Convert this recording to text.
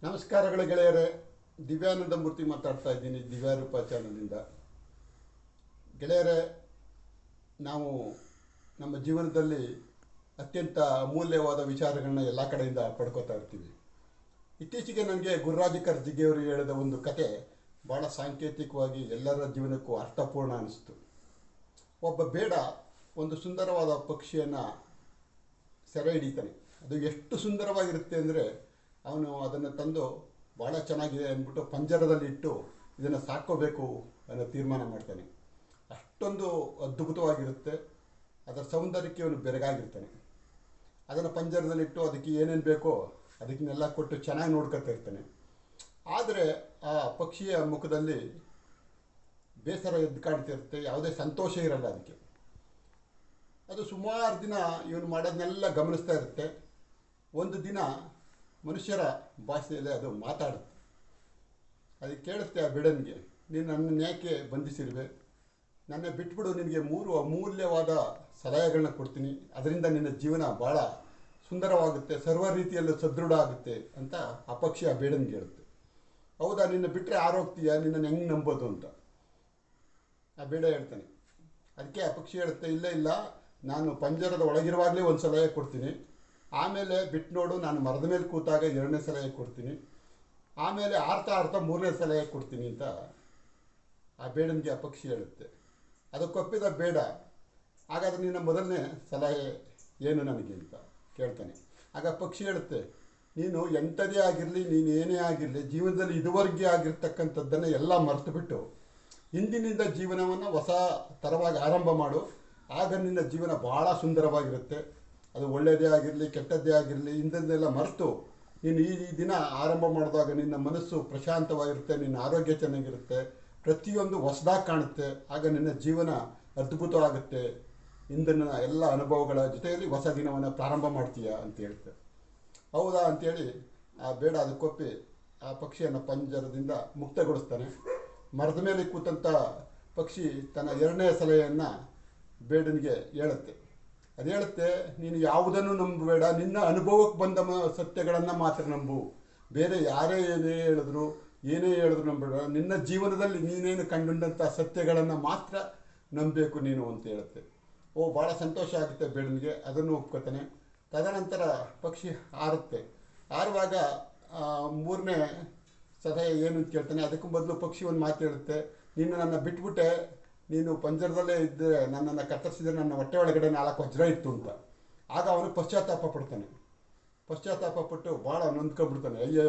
ನಮಸ್ಕಾರಗಳು ಗೆಳೆಯರೇ. ದಿವ್ಯಾನಂದ ಮೂರ್ತಿ ಮಾತಾಡ್ತಾ ಇದ್ದೀನಿ ದಿವ್ಯಾರೂಪ ಚಾನಲಿಂದ. ಗೆಳೆಯರೇ, ನಾವು ನಮ್ಮ ಜೀವನದಲ್ಲಿ ಅತ್ಯಂತ ಅಮೂಲ್ಯವಾದ ವಿಚಾರಗಳನ್ನ ಎಲ್ಲ ಕಡೆಯಿಂದ ಪಡ್ಕೋತಾ ಇರ್ತೀವಿ. ಇತ್ತೀಚೆಗೆ ನನಗೆ ಗುರುರಾಜ ಕರ್ಜಿಗಿಯವರು ಹೇಳಿದ ಒಂದು ಕತೆ ಭಾಳ ಸಾಂಕೇತಿಕವಾಗಿ ಎಲ್ಲರ ಜೀವನಕ್ಕೂ ಅರ್ಥಪೂರ್ಣ ಅನಿಸ್ತು. ಒಬ್ಬ ಬೇಡ ಒಂದು ಸುಂದರವಾದ ಪಕ್ಷಿಯನ್ನು ಸೆರೆ ಹಿಡಿತಾನೆ. ಅದು ಎಷ್ಟು ಸುಂದರವಾಗಿರುತ್ತೆ ಅಂದರೆ ಅವನು ಅದನ್ನು ತಂದು ಭಾಳ ಚೆನ್ನಾಗಿದೆ ಅಂದ್ಬಿಟ್ಟು ಪಂಜರದಲ್ಲಿ ಇಟ್ಟು ಇದನ್ನು ಸಾಕೋಬೇಕು ಅನ್ನೋ ತೀರ್ಮಾನ ಮಾಡ್ತಾನೆ. ಅಷ್ಟೊಂದು ಅದ್ಭುತವಾಗಿರುತ್ತೆ. ಅದರ ಸೌಂದರ್ಯಕ್ಕೆ ಅವನು ಬೆರಗಾಗಿರ್ತಾನೆ. ಅದನ್ನು ಪಂಜರದಲ್ಲಿಟ್ಟು ಅದಕ್ಕೆ ಏನೇನು ಬೇಕೋ ಅದಕ್ಕೆಲ್ಲ ಕೊಟ್ಟು ಚೆನ್ನಾಗಿ ನೋಡ್ಕೊತಾ ಇರ್ತಾನೆ. ಆದರೆ ಆ ಪಕ್ಷಿಯ ಮುಖದಲ್ಲಿ ಬೇಸರ ಎದ್ದು ಕಾಣ್ತಿರುತ್ತೆ, ಯಾವುದೇ ಸಂತೋಷ ಇರಲ್ಲ ಅದಕ್ಕೆ. ಅದು ಸುಮಾರು ದಿನ ಇವನು ಮಾಡೋದನ್ನೆಲ್ಲ ಗಮನಿಸ್ತಾ ಇರುತ್ತೆ. ಒಂದು ದಿನ ಮನುಷ್ಯರ ಭಾಷೆಯಲ್ಲಿ ಅದು ಮಾತಾಡುತ್ತೆ. ಅದಕ್ಕೆ ಕೇಳುತ್ತೆ ಆ ಬಿಡನ್ಗೆ, ನೀನು ನನ್ನನ್ನು ಯಾಕೆ ಬಂಧಿಸಿರುವೆ? ನನ್ನ ಬಿಟ್ಬಿಡು, ನಿನಗೆ 3 ಅಮೂಲ್ಯವಾದ ಸಲಹೆಗಳನ್ನ ಕೊಡ್ತೀನಿ, ಅದರಿಂದ ನಿನ್ನ ಜೀವನ ಭಾಳ ಸುಂದರವಾಗುತ್ತೆ, ಸರ್ವ ರೀತಿಯಲ್ಲೂ ಸದೃಢ ಆಗುತ್ತೆ ಅಂತ ಆ ಪಕ್ಷಿ ಆ ಬೇಡನ್ಗೆ ಹೇಳುತ್ತೆ. ಹೌದಾ, ನಿನ್ನ ಬಿಟ್ಟರೆ ಆರೋಗ್ತೀಯ, ನಿನ್ನನ್ನು ಹೆಂಗೆ ನಂಬೋದು ಅಂತ ಆ ಬೇಡ ಹೇಳ್ತಾನೆ. ಅದಕ್ಕೆ ಆ ಪಕ್ಷಿ ಹೇಳುತ್ತೆ, ಇಲ್ಲ, ನಾನು ಪಂಜರದ ಒಳಗಿರುವಾಗಲೇ ಒಂದು ಸಲಹೆ ಕೊಡ್ತೀನಿ, ಆಮೇಲೆ ಬಿಟ್ಟು ನೋಡು, ನಾನು ಮರದ ಮೇಲೆ ಕೂತಾಗ 2ನೇ ಸಲಹೆ ಕೊಡ್ತೀನಿ, ಆಮೇಲೆ ಆರ್ತಾ 3ನೇ ಸಲಹೆ ಕೊಡ್ತೀನಿ ಅಂತ ಆ ಬೇಡನಿಗೆ ಆ ಪಕ್ಷಿ ಹೇಳುತ್ತೆ. ಅದಕ್ಕೊಪ್ಪಿದ ಬೇಡ, ಹಾಗಾದರೆ ನಿನ್ನ ಮೊದಲನೇ ಸಲಹೆ ಏನು ನನಗೆ ಅಂತ ಕೇಳ್ತಾನೆ. ಆಗ ಪಕ್ಷಿ ಹೇಳುತ್ತೆ, ನೀನು ಎಂಥದೇ ಆಗಿರಲಿ, ನೀನು ಏನೇ ಆಗಿರಲಿ, ಜೀವನದಲ್ಲಿ ಇದುವರೆಗೆ ಆಗಿರ್ತಕ್ಕಂಥದ್ದನ್ನು ಎಲ್ಲ ಮರೆತು ಬಿಟ್ಟು ಇಂದಿನಿಂದ ಜೀವನವನ್ನು ಹೊಸ ಥರವಾಗಿ ಆರಂಭ ಮಾಡು. ಆಗ ನಿನ್ನ ಜೀವನ ಭಾಳ ಸುಂದರವಾಗಿರುತ್ತೆ. ಅದು ಒಳ್ಳೆಯದೇ ಆಗಿರಲಿ ಕೆಟ್ಟದ್ದೇ ಆಗಿರಲಿ, ಇಂಥದ್ದೆಲ್ಲ ಮರೆತು ನೀನು ಈ ದಿನ ಆರಂಭ ಮಾಡಿದಾಗ ನಿನ್ನ ಮನಸ್ಸು ಪ್ರಶಾಂತವಾಗಿರುತ್ತೆ, ನಿನ್ನ ಆರೋಗ್ಯ ಚೆನ್ನಾಗಿರುತ್ತೆ, ಪ್ರತಿಯೊಂದು ಹೊಸದಾಗಿ ಕಾಣುತ್ತೆ. ಆಗ ನಿನ್ನ ಜೀವನ ಅದ್ಭುತವಾಗುತ್ತೆ. ಇಂದಿನ ಎಲ್ಲ ಅನುಭವಗಳ ಜೊತೆಯಲ್ಲಿ ಹೊಸ ದಿನವನ್ನು ಪ್ರಾರಂಭ ಮಾಡ್ತೀಯಾ ಅಂತ ಹೇಳ್ತೆ. ಹೌದಾ ಅಂತೇಳಿ ಆ ಬೇಡ ಅದಕ್ಕೊಪ್ಪಿ ಆ ಪಕ್ಷಿಯನ್ನು ಪಂಜರದಿಂದ ಮುಕ್ತಗೊಳಿಸ್ತಾನೆ. ಮರದ ಮೇಲೆ ಕೂತಂಥ ಪಕ್ಷಿ ತನ್ನ 2ನೇ ಸಲಹೆಯನ್ನು ಬೇಡನಿಗೆ ಹೇಳುತ್ತೆ. ಅದು ಹೇಳುತ್ತೆ, ನೀನು ಯಾವುದನ್ನು ನಂಬಬೇಡ, ನಿನ್ನ ಅನುಭವಕ್ಕೆ ಬಂದ ಸತ್ಯಗಳನ್ನು ಮಾತ್ರ ನಂಬು. ಬೇರೆ ಯಾರೇ ಏನೇ ಹೇಳಿದ್ರು ನಂಬೇಡ. ನಿನ್ನ ಜೀವನದಲ್ಲಿ ನೀನೇನು ಕಂಡುಂಡಂಥ ಸತ್ಯಗಳನ್ನು ಮಾತ್ರ ನಂಬಬೇಕು ನೀನು ಅಂತ ಹೇಳುತ್ತೆ. ಭಾಳ ಸಂತೋಷ ಆಗುತ್ತೆ ಬೇಡನಿಗೆ. ಅದನ್ನು ಒಪ್ಕೋತಾನೆ. ತದನಂತರ ಪಕ್ಷಿ ಹಾರುತ್ತೆ. ಹಾರುವಾಗ 3ನೇ ಸಲಹೆ ಏನು ಅಂತ ಕೇಳ್ತಾನೆ. ಅದಕ್ಕೂ ಮೊದಲು ಪಕ್ಷಿ ಒಂದು ಮಾತು ಹೇಳುತ್ತೆ, ನೀನು ನನ್ನ ಬಿಟ್ಬಿಟ್ಟೆ, ನೀನು ಪಂಜರದಲ್ಲೇ ಇದ್ದರೆ ನನ್ನನ್ನು ಕತ್ತರಿಸಿದರೆ ನನ್ನ ಹೊಟ್ಟೆ ಒಳಗಡೆ 4 ವಜ್ರ ಇತ್ತು ಅಂತ. ಆಗ ಅವನು ಪಶ್ಚಾತ್ತಾಪ ಪಡ್ತಾನೆ. ಪಶ್ಚಾತ್ತಾಪ ಪಟ್ಟು ಭಾಳ ನೊಂದ್ಕೊಂಡ್ಬಿಡ್ತಾನೆ. ಅಯ್ಯೋ